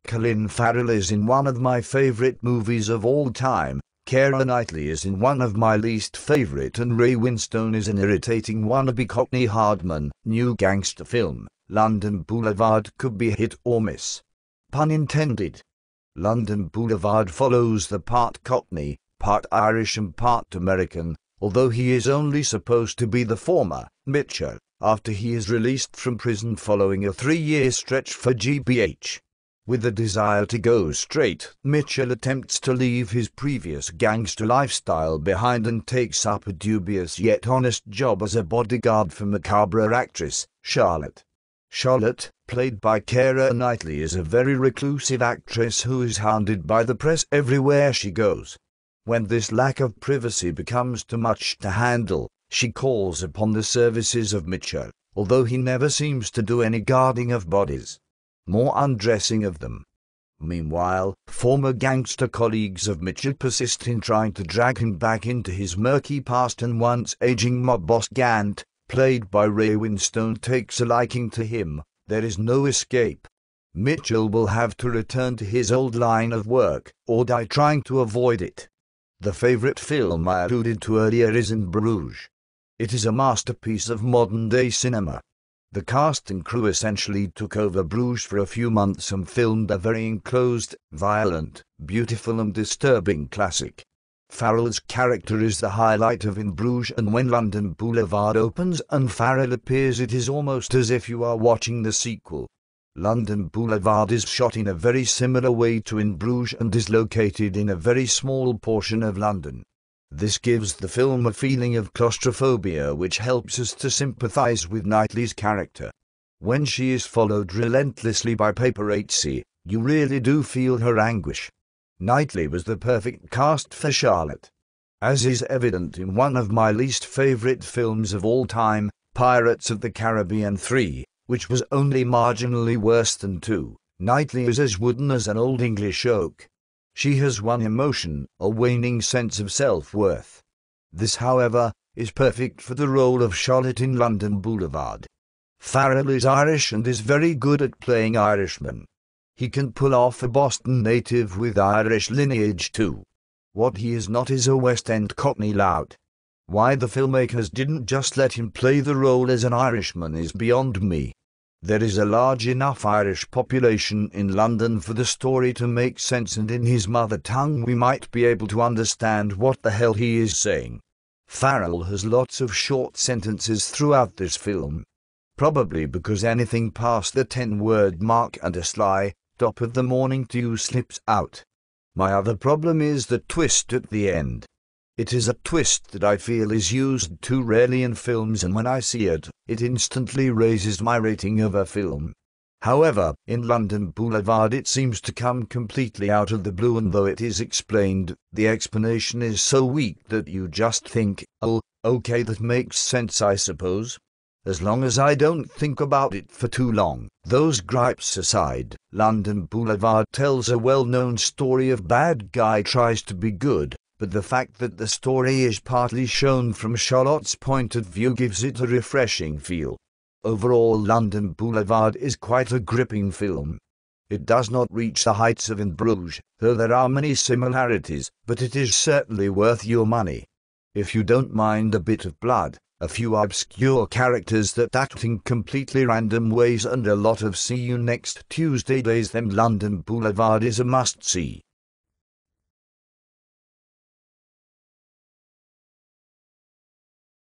Colin Farrell is in one of my favorite movies of all time, Keira Knightley is in one of my least favorite, and Ray Winstone is an irritating wannabe cockney hardman. New gangster film, London Boulevard, could be hit or miss. Pun intended. London Boulevard follows the part cockney, part Irish and part American, although he is only supposed to be the former, Mitchell, after he is released from prison following a 3-year stretch for GBH. With the desire to go straight, Mitchell attempts to leave his previous gangster lifestyle behind and takes up a dubious yet honest job as a bodyguard for macabre actress Charlotte. Charlotte, played by Keira Knightley, is a very reclusive actress who is hounded by the press everywhere she goes. When this lack of privacy becomes too much to handle, she calls upon the services of Mitchell, although he never seems to do any guarding of bodies. More undressing of them. Meanwhile, former gangster colleagues of Mitchell persist in trying to drag him back into his murky past, and once aging mob boss Gant, played by Ray Winstone, takes a liking to him, there is no escape. Mitchell will have to return to his old line of work, or die trying to avoid it. The favorite film I alluded to earlier is In Bruges. It is a masterpiece of modern-day cinema. The cast and crew essentially took over Bruges for a few months and filmed a very enclosed, violent, beautiful and disturbing classic. Farrell's character is the highlight of In Bruges, and when London Boulevard opens and Farrell appears, it is almost as if you are watching the sequel. London Boulevard is shot in a very similar way to In Bruges and is located in a very small portion of London. This gives the film a feeling of claustrophobia which helps us to sympathize with Knightley's character. When she is followed relentlessly by paparazzi, you really do feel her anguish. Knightley was the perfect cast for Charlotte. As is evident in one of my least favorite films of all time, Pirates of the Caribbean 3, which was only marginally worse than 2, Knightley is as wooden as an old English oak. She has one emotion, a waning sense of self-worth. This, however, is perfect for the role of Charlotte in London Boulevard. Farrell is Irish and is very good at playing Irishman. He can pull off a Boston native with Irish lineage too. What he is not is a West End cockney lout. Why the filmmakers didn't just let him play the role as an Irishman is beyond me. There is a large enough Irish population in London for the story to make sense, and in his mother tongue we might be able to understand what the hell he is saying. Farrell has lots of short sentences throughout this film. Probably because anything past the 10-word mark and a sly, top of the morning to you slips out. My other problem is the twist at the end. It is a twist that I feel is used too rarely in films, and when I see it, it instantly raises my rating of a film. However, in London Boulevard it seems to come completely out of the blue, and though it is explained, the explanation is so weak that you just think, oh, okay, that makes sense I suppose. As long as I don't think about it for too long. Those gripes aside, London Boulevard tells a well-known story of bad guy tries to be good, but the fact that the story is partly shown from Charlotte's point of view gives it a refreshing feel. Overall, London Boulevard is quite a gripping film. It does not reach the heights of In Bruges, though there are many similarities, but it is certainly worth your money. If you don't mind a bit of blood, a few obscure characters that act in completely random ways, and a lot of see you next Tuesday days, then London Boulevard is a must-see.